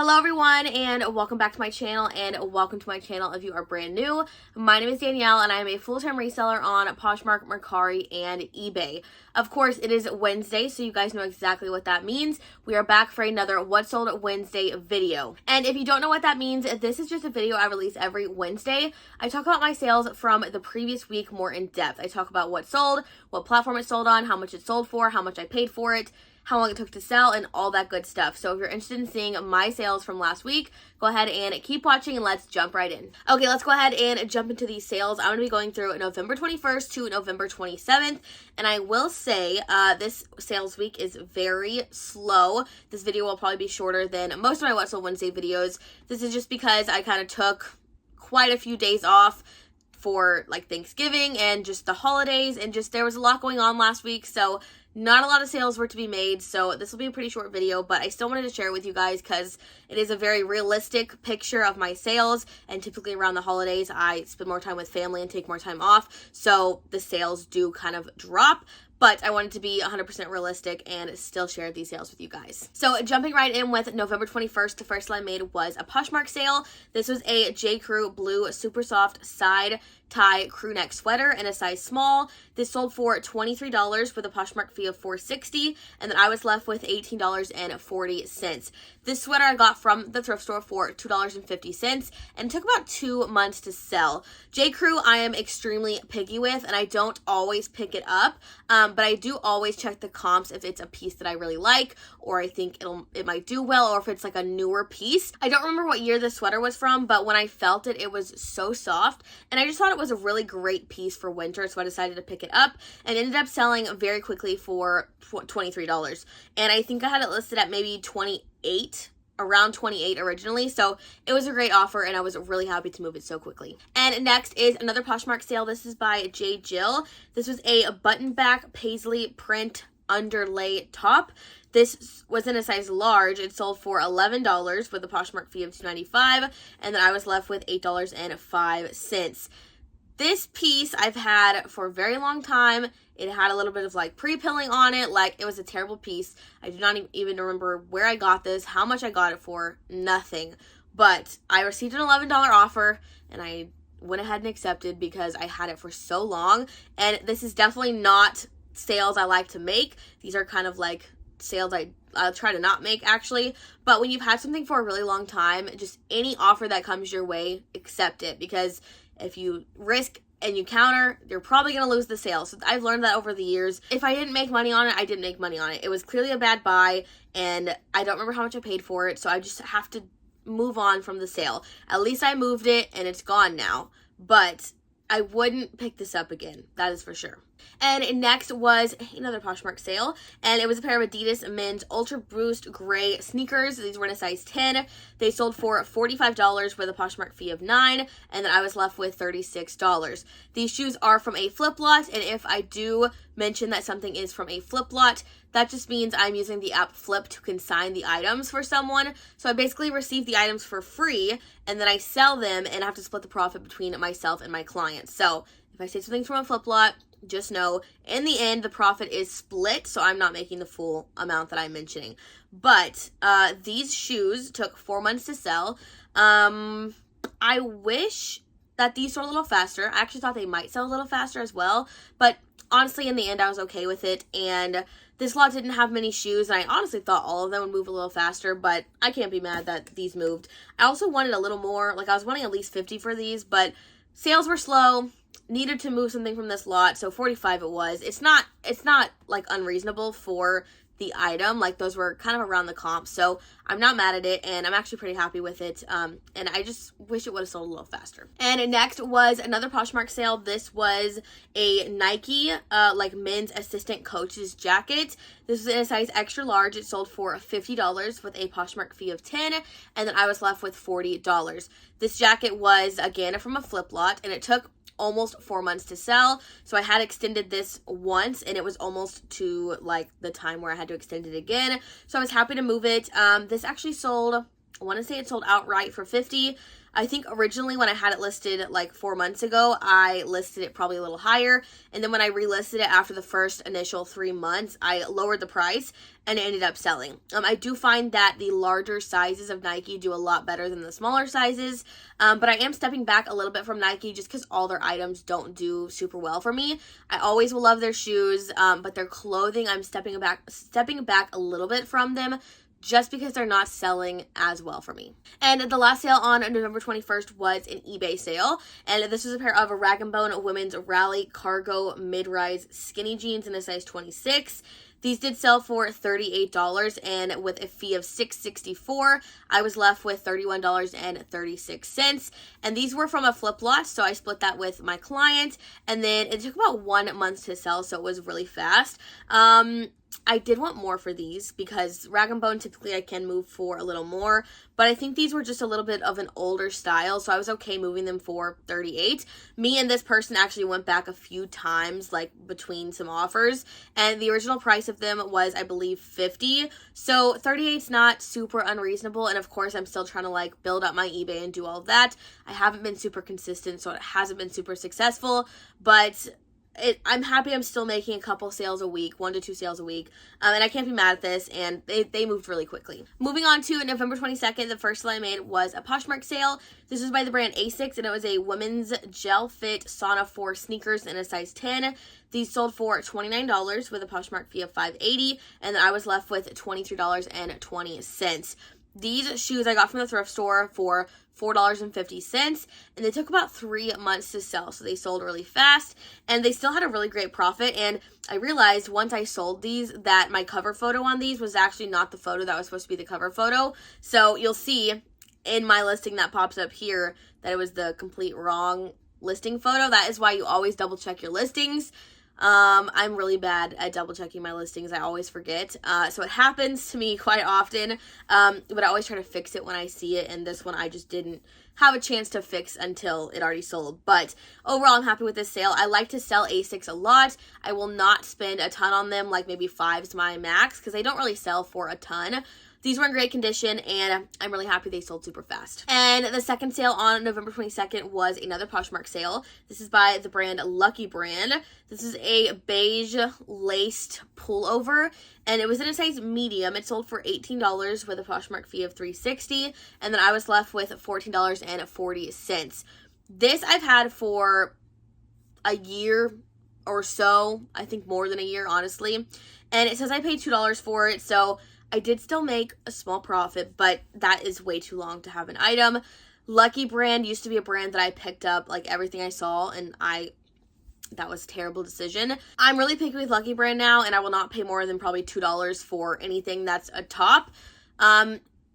Hello everyone and welcome back to my channel and welcome to my channel if you are brand new. My name is Danielle and I am a full-time reseller on Poshmark, Mercari, and eBay. Of course, it is Wednesday, so you guys know exactly what that means. We are back for another What Sold Wednesday video. And if you don't know what that means, this is just a video I release every Wednesday. I talk about my sales from the previous week more in depth. I talk about what sold, what platform it sold on, how much it sold for, how much I paid for it, how long it took to sell, and all that good stuff. So if you're interested in seeing my sales from last week, go ahead and keep watching and let's jump right in. Okay, let's go ahead and jump into these sales. I'm going to be going through November 21st to November 27th, and I will say this sales week is very slow. This video will probably be shorter than most of my What Sold Wednesday videos. This is just because I kind of took quite a few days off for like Thanksgiving and just the holidays, and just there was a lot going on last week, so not a lot of sales were to be made, so this will be a pretty short video, but I still wanted to share it with you guys because it is a very realistic picture of my sales, and typically around the holidays, I spend more time with family and take more time off, so the sales do kind of drop. But I wanted to be 100% realistic and still share these sales with you guys. So jumping right in with November 21st, the first sale I made was a Poshmark sale. This was a J. Crew blue super soft side tie crew neck sweater in a size small. This sold for $23 with a Poshmark fee of $4.60, and then I was left with $18.40. This sweater I got from the thrift store for $2.50, and it took about 2 months to sell. J. Crew I am extremely picky with, and I don't always pick it up, but I do always check the comps if it's a piece that I really like, or I think it might do well, or if it's like a newer piece. I don't remember what year this sweater was from, but when I felt it, it was so soft, and I just thought it was a really great piece for winter, so I decided to pick it up, and ended up selling very quickly for $23. And I think I had it listed at maybe around 28 originally, so it was a great offer and I was really happy to move it so quickly. And next is another Poshmark sale. This is by J. Jill. This was a button back paisley print underlay top. This was in a size large. It sold for $11 with a Poshmark fee of $2.95, and then I was left with $8.05. This piece I've had for a very long time. It had a little bit of like pre-pilling on it. Like, it was a terrible piece. I do not even remember where I got this, how much I got it for, nothing. But I received an $11 offer and I went ahead and accepted because I had it for so long. And this is definitely not sales I like to make. These are kind of like sales I'll try to not make, actually. But when you've had something for a really long time, just any offer that comes your way, accept it, because if you risk and you counter, you're probably going to lose the sale. So I've learned that over the years. If I didn't make money on it, I didn't make money on it. It was clearly a bad buy, and I don't remember how much I paid for it, so I just have to move on from the sale. At least I moved it, and it's gone now. But I wouldn't pick this up again. That is for sure. And next was another Poshmark sale, and it was a pair of Adidas men's Ultra Boost gray sneakers. These were in a size 10. They sold for $45 with a Poshmark fee of $9, and then I was left with $36. These shoes are from a flip lot, and if I do mention that something is from a flip lot, that just means I'm using the app Flip to consign the items for someone. So I basically receive the items for free, and then I sell them and have to split the profit between myself and my clients. So if I say something's from a flip lot, just know in the end the profit is split, so I'm not making the full amount that I'm mentioning. But these shoes took 4 months to sell. I wish that these sold a little faster. I actually thought they might sell a little faster as well, but honestly in the end I was okay with it. And this lot didn't have many shoes, and I honestly thought all of them would move a little faster, but I can't be mad that these moved. I also wanted a little more, like I was wanting at least 50 for these, but sales were slow. Needed to move something from this lot, so 45 it was. It's not like unreasonable for the item. Like, those were kind of around the comp, so I'm not mad at it, and I'm actually pretty happy with it. And I just wish it would have sold a little faster. And next was another Poshmark sale. This was a Nike like men's assistant coach's jacket. This was in a size extra large. It sold for $50 with a Poshmark fee of $10, and then I was left with $40. This jacket was again from a flip lot, and it took almost 4 months to sell. So I had extended this once, and it was almost to like the time where I had to extend it again. So I was happy to move it. This actually sold I want to say it sold outright for $50. I think originally when I had it listed like 4 months ago, I listed it probably a little higher. And then when I relisted it after the first initial 3 months, I lowered the price and it ended up selling. I do find that the larger sizes of Nike do a lot better than the smaller sizes. But I am stepping back a little bit from Nike just because all their items don't do super well for me. I always will love their shoes, but their clothing, I'm stepping back a little bit from them, just because they're not selling as well for me. And the last sale on November 21st was an eBay sale. And this was a pair of Rag & Bone women's Rally Cargo mid-rise skinny jeans in a size 26. These did sell for $38, and with a fee of $6.64, I was left with $31.36. And these were from a flip lot, so I split that with my client, and then it took about 1 month to sell, so it was really fast. I did want more for these because Rag & Bone typically I can move for a little more, but I think these were just a little bit of an older style, so I was okay moving them for $38. Me and this person actually went back a few times, like between some offers, and the original price of them was, I believe, $50. So $38's not super unreasonable, and of course I'm still trying to like build up my eBay and do all of that. I haven't been super consistent, so it hasn't been super successful, but I'm happy I'm still making a couple sales a week, 1 to 2 sales a week, and I can't be mad at this, and they moved really quickly. Moving on to November 22nd, the first sale I made was a Poshmark sale. This was by the brand Asics, and it was a women's gel fit Sauna 4 sneakers in a size 10. These sold for $29 with a Poshmark fee of $5.80, and then I was left with $23.20. These shoes I got from the thrift store for $4.50, and they took about 3 months to sell, so they sold really fast, and they still had a really great profit. And I realized once I sold these that my cover photo on these was actually not the photo that was supposed to be the cover photo, so you'll see in my listing that pops up here that it was the complete wrong listing photo. That is why you always double check your listings. I'm really bad at double checking my listings. I always forget. So it happens to me quite often. But I always try to fix it when I see it. And this one I just didn't have a chance to fix until it already sold. But overall, I'm happy with this sale. I like to sell Asics a lot. I will not spend a ton on them, like maybe 5's my max, because they don't really sell for a ton. These were in great condition, and I'm really happy they sold super fast. And the second sale on November 22nd was another Poshmark sale. This is by the brand Lucky Brand. This is a beige laced pullover, and it was in a size medium. It sold for $18 with a Poshmark fee of $3.60, and then I was left with $14.40. This I've had for a year or so. I think more than a year, honestly. And it says I paid $2 for it, so I did still make a small profit, but that is way too long to have an item. Lucky Brand used to be a brand that I picked up like everything I saw, and that was a terrible decision. I'm really picky with Lucky Brand now, and I will not pay more than probably $2 for anything that's a top.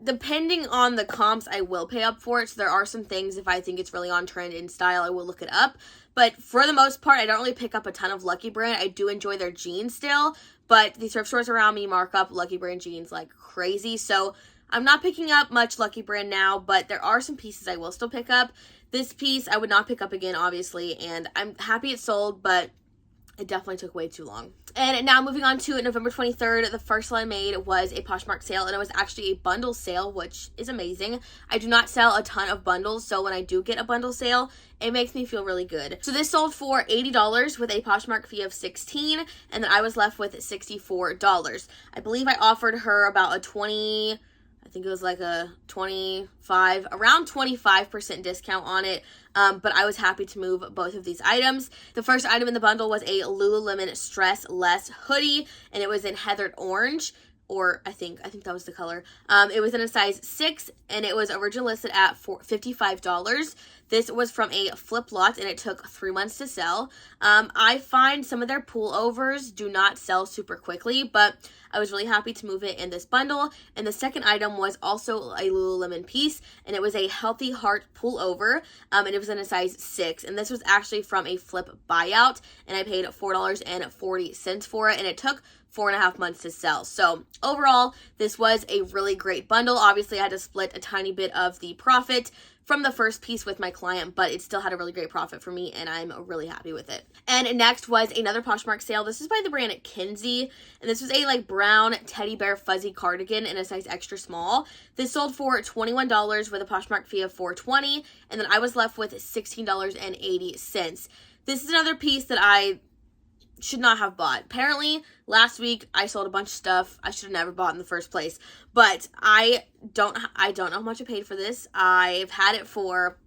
Depending on the comps, I will pay up for it. So there are some things, if I think it's really on trend in style, I will look it up. But for the most part, I don't really pick up a ton of Lucky Brand. I do enjoy their jeans still, but the thrift stores around me mark up Lucky Brand jeans like crazy. So I'm not picking up much Lucky Brand now, but there are some pieces I will still pick up. This piece I would not pick up again, obviously, and I'm happy it sold, but it definitely took way too long. And now moving on to November 23rd, the first sale I made was a Poshmark sale, and it was actually a bundle sale, which is amazing. I do not sell a ton of bundles, so when I do get a bundle sale, it makes me feel really good. So this sold for $80 with a Poshmark fee of $16, and then I was left with $64. I believe I offered her about a I think it was like a around 25% discount on it. But I was happy to move both of these items. The first item in the bundle was a Lululemon Stress Less hoodie, and it was in heathered orange, or I think that was the color. It was in a size 6, and it was originally listed at $55. This was from a flip lot, and it took 3 months to sell. I find some of their pullovers do not sell super quickly, but I was really happy to move it in this bundle. And the second item was also a Lululemon piece, and it was a Healthy Heart pullover, and it was in a size 6. And this was actually from a flip buyout, and I paid $4.40 for it, and it took 4.5 months to sell. So overall, this was a really great bundle. Obviously, I had to split a tiny bit of the profit from the first piece with my client, but it still had a really great profit for me, and I'm really happy with it. And next was another Poshmark sale. This is by the brand Kinsey, and this was a like brown teddy bear fuzzy cardigan in a size extra small. This sold for $21 with a Poshmark fee of $4.20, and then I was left with $16.80. This is another piece that I should not have bought. Apparently, last week I sold a bunch of stuff I should have never bought in the first place. But I don't know how much I paid for this. I've had it for,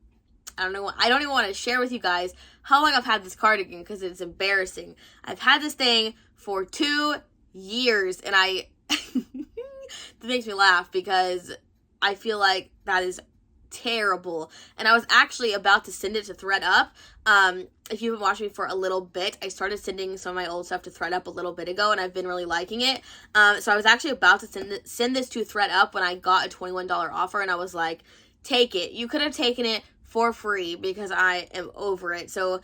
I don't even want to share with you guys how long I've had this cardigan because it's embarrassing. I've had this thing for 2 years, and it makes me laugh because I feel like that is terrible. And I was actually about to send it to ThredUp. If you've been watching me for a little bit, I started sending some of my old stuff to ThredUp a little bit ago, and I've been really liking it. So I was actually about to send this to ThredUp when I got a $21 offer, and I was like, take it. You could have taken it for free because I am over it. So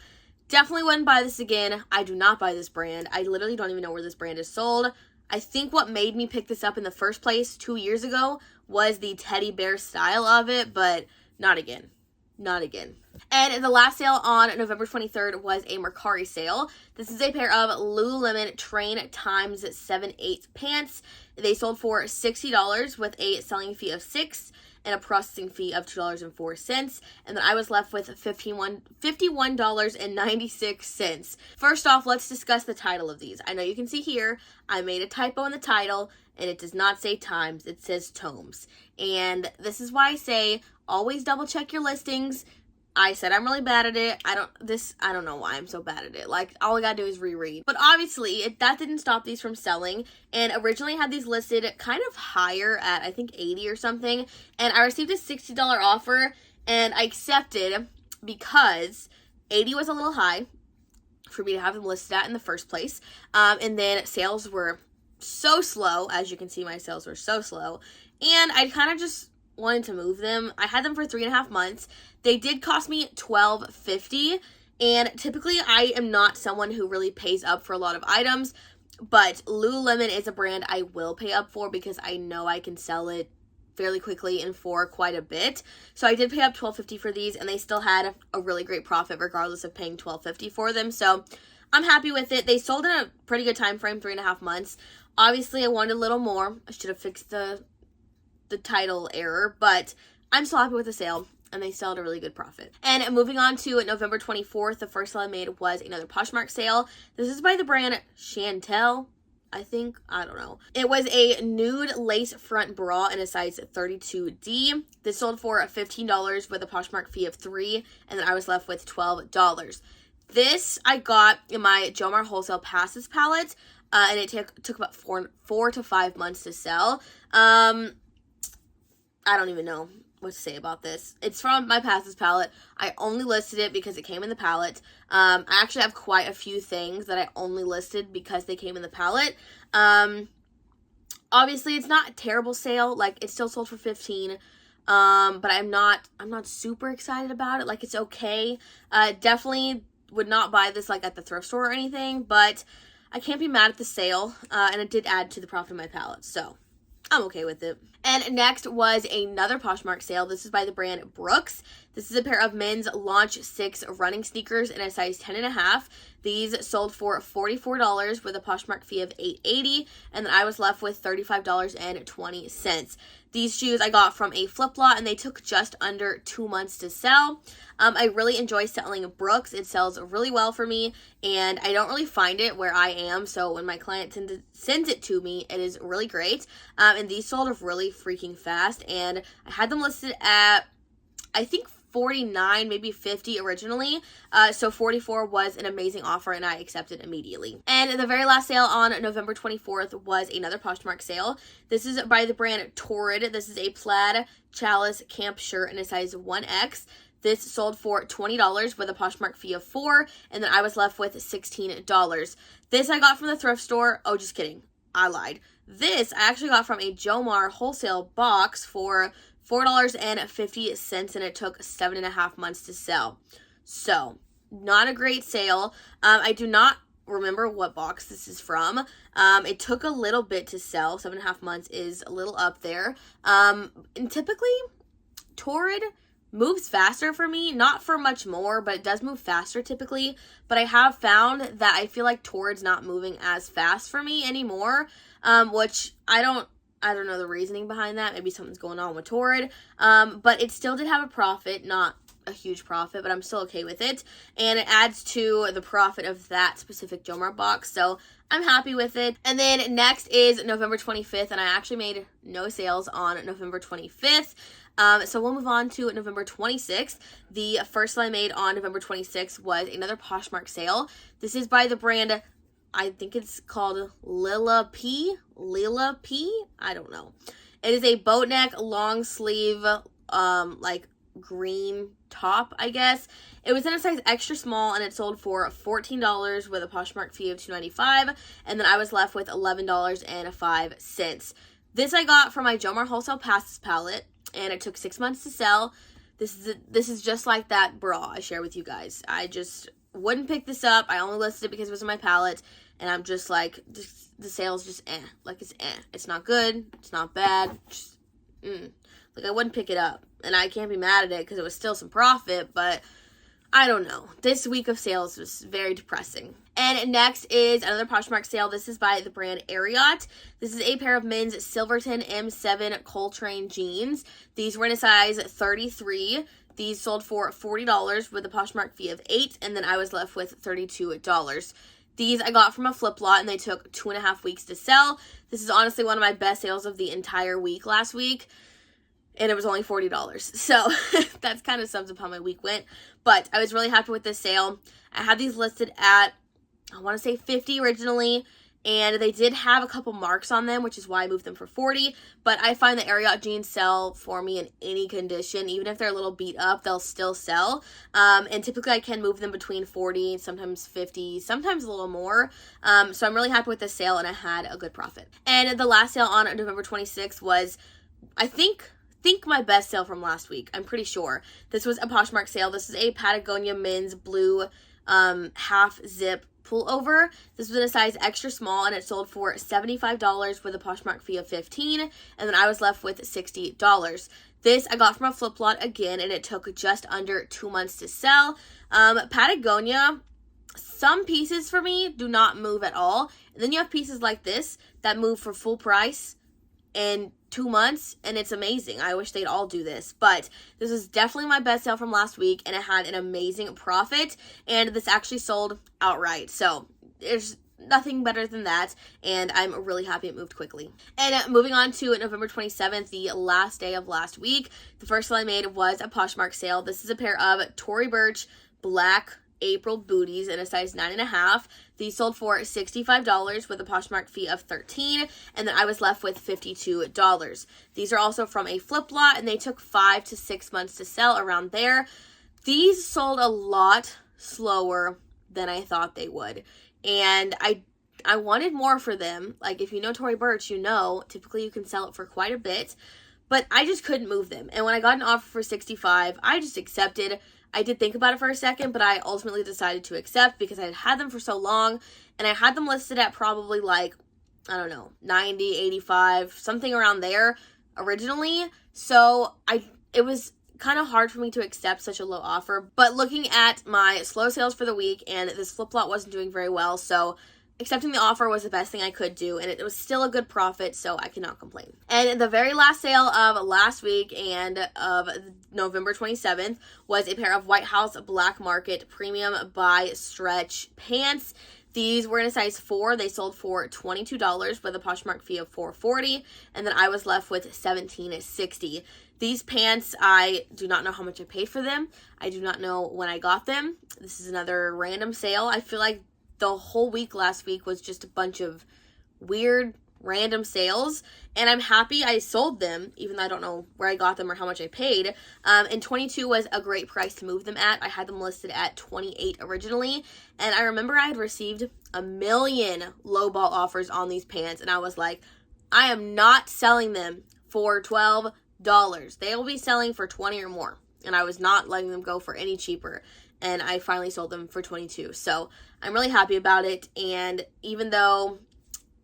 definitely wouldn't buy this again. I do not buy this brand. I literally don't even know where this brand is sold. I think what made me pick this up in the first place 2 years ago was the teddy bear style of it, but not again. Not again. And the last sale on November 23rd was a Mercari sale. This is a pair of Lululemon Train Times 7/8 pants. They sold for $60 with a selling fee of $6 and a processing fee of $2.04. And then I was left with $51.96. First off, let's discuss the title of these. I know you can see here, I made a typo in the title, and it does not say times, it says tomes. And this is why I say, always double check your listings. I said I'm really bad at it. I don't know why I'm so bad at it. Like, all I gotta do is reread. But obviously, that didn't stop these from selling. And originally had these listed kind of higher at, I think, 80 or something. And I received a $60 offer, and I accepted because 80 was a little high for me to have them listed at in the first place. And then sales were so slow. As you can see, my sales were so slow. And I kind of just wanted to move them. I had them for 3.5 months. They did cost me $12.50, and typically I am not someone who really pays up for a lot of items, but Lululemon is a brand I will pay up for because I know I can sell it fairly quickly and for quite a bit. So I did pay up $12.50 for these, and they still had a really great profit regardless of paying $12.50 for them. So I'm happy with it. They sold in a pretty good time frame, 3.5 months. Obviously, I wanted a little more. I should have fixed the title error, but I'm still happy with the sale, and they sell at a really good profit. And moving on to November 24th, the first sale I made was another Poshmark sale. This is by the brand Chantel, I think. I don't know. It was a nude lace front bra in a size 32D. This sold for $15 with a Poshmark fee of $3, and then I was left with $12. This I got in my JOMAR wholesale passes palette, and it took about 4 to 5 months to sell. I don't even know what to say about this. It's from my passes palette. I only listed it because it came in the palette. I actually have quite a few things that I only listed because they came in the palette. Obviously, it's not a terrible sale. Like, it still sold for $15. But I'm not super excited about it. Like, it's okay. Definitely would not buy this like at the thrift store or anything, but I can't be mad at the sale. And it did add to the profit of my palette, so I'm okay with it. And next was another Poshmark sale. This is by the brand Brooks. This is a pair of men's Launch 6 running sneakers in a size 10.5. These sold for $44 with a Poshmark fee of $8.80, and then I was left with $35.20. These shoes I got from a flip lot, and they took just under 2 months to sell. I really enjoy selling Brooks. It sells really well for me, and I don't really find it where I am, so when my client sends it to me, it is really great. And these sold really freaking fast, and I had them listed at, I think, 49, maybe 50 originally. So 44 was an amazing offer, and I accepted immediately. And the very last sale on November 24th was another Poshmark sale. This is by the brand Torrid. This is a plaid chalice camp shirt in a size 1X. This sold for $20 with a Poshmark fee of $4, and then I was left with $16. This I got from the thrift store. Oh, just kidding. I lied. This I actually got from a JOMAR wholesale box for $4.50, and it took 7.5 months to sell. So, not a great sale. I do not remember what box this is from. It took a little bit to sell. 7.5 months is a little up there. And typically, Torrid moves faster for me, not for much more, but it does move faster typically. But I have found that I feel like Torrid's not moving as fast for me anymore, which I don't know the reasoning behind that. Maybe something's going on with Torrid, but it still did have a profit, not a huge profit, but I'm still okay with it, and it adds to the profit of that specific JOMAR box, so I'm happy with it. And then next is November 25th, and I actually made no sales on November 25th. So we'll move on to November 26th. The first sale I made on November 26th was another Poshmark sale. This is by the brand, I think it's called Lila P. I don't know. It is a boat neck, long sleeve, like green top, I guess. It was in a size extra small, and it sold for $14 with a Poshmark fee of $2.95, and then I was left with $11.05. This I got from my JOMAR Wholesale Passes palette, and it took 6 months to sell. This is just like that bra I share with you guys. I just wouldn't pick this up. I only listed it because it was in my palette, and I'm just like, the sale's just like it's It's not good. It's not bad. Just, like I wouldn't pick it up, and I can't be mad at it because it was still some profit, but I don't know. This week of sales was very depressing. And next is another Poshmark sale. This is by the brand Ariat. This is a pair of men's Silverton M7 Coltrane jeans. These were in a size 33. These sold for $40 with a Poshmark fee of $8, and then I was left with $32. These I got from a flip lot, and they took 2.5 weeks to sell. This is honestly one of my best sales of the entire week last week, and it was only $40. So that's kind of sums up how my week went. But I was really happy with this sale. I had these listed at, I want to say $50 originally, and they did have a couple marks on them, which is why I moved them for $40. But I find the Ariat jeans sell for me in any condition. Even if they're a little beat up, they'll still sell. And typically I can move them between $40, sometimes $50, sometimes a little more. So I'm really happy with this sale, and I had a good profit. And the last sale on November 26th was, I think my best sale from last week. I'm pretty sure. This was a Poshmark sale. This is a Patagonia men's blue half zip pullover. This was in a size extra small, and it sold for $75 with a Poshmark fee of $15, and then I was left with $60. This I got from a flip lot again, and it took just under 2 months to sell. Patagonia, some pieces for me do not move at all. And then you have pieces like this that move for full price in 2 months, and it's amazing. I wish they'd all do this, but this is definitely my best sale from last week, and it had an amazing profit, and this actually sold outright, so there's nothing better than that, and I'm really happy it moved quickly. And moving on to November 27th, the last day of last week, the first sale I made was a Poshmark sale. This is a pair of Tory Burch black April booties in a size 9.5. These sold for $65 with a Poshmark fee of $13, and then I was left with $52. These are also from a flip lot, and they took 5 to 6 months to sell, around there. These sold a lot slower than I thought they would, and I wanted more for them. Like, if you know Tory Burch, you know typically you can sell it for quite a bit, but I just couldn't move them. And when I got an offer for $65, I just accepted. I did think about it for a second, but I ultimately decided to accept because I had had them for so long, and I had them listed at probably like, I don't know, 90, 85, something around there originally. So it was kind of hard for me to accept such a low offer. But looking at my slow sales for the week, and this flip lot wasn't doing very well, so accepting the offer was the best thing I could do, and it was still a good profit, so I cannot complain. And the very last sale of last week and of November 27th was a pair of White House Black Market Premium by Stretch pants. These were in a size 4. They sold for $22 with a Poshmark fee of $4.40, and then I was left with $17.60. These pants, I do not know how much I paid for them. I do not know when I got them. This is another random sale. I feel like the whole week last week was just a bunch of weird random sales, and I'm happy I sold them, even though I don't know where I got them or how much I paid. And 22 was a great price to move them at. I had them listed at 28 originally, and I remember I had received a million lowball offers on these pants, and I was like, I am not selling them for $12. They will be selling for 20 or more. And I was not letting them go for any cheaper. and I finally sold them for $22. So I'm really happy about it. And even though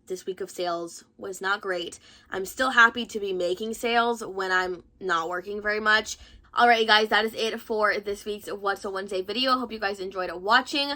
this week of sales was not great, I'm still happy to be making sales when I'm not working very much. Alright, guys, that is it for this week's What's a Wednesday video. Hope you guys enjoyed watching.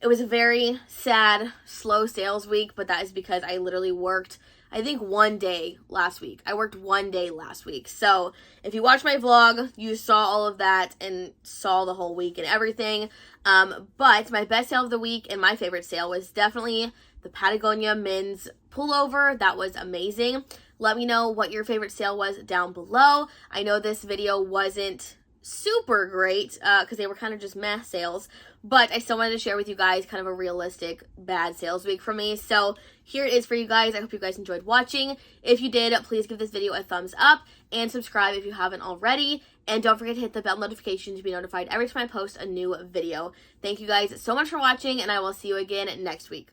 It was a very sad, slow sales week, but that is because I literally worked, I think, one day last week. I worked one day last week. So if you watched my vlog, you saw all of that and saw the whole week and everything. But my best sale of the week and my favorite sale was definitely the Patagonia men's pullover. That was amazing. Let me know what your favorite sale was down below. I know this video wasn't super great because they were kind of just meh sales, but I still wanted to share with you guys kind of a realistic bad sales week for me. So here it is for you guys. I hope you guys enjoyed watching. If you did, please give this video a thumbs up and subscribe if you haven't already. And don't forget to hit the bell notification to be notified every time I post a new video. Thank you guys so much for watching, and I will see you again next week.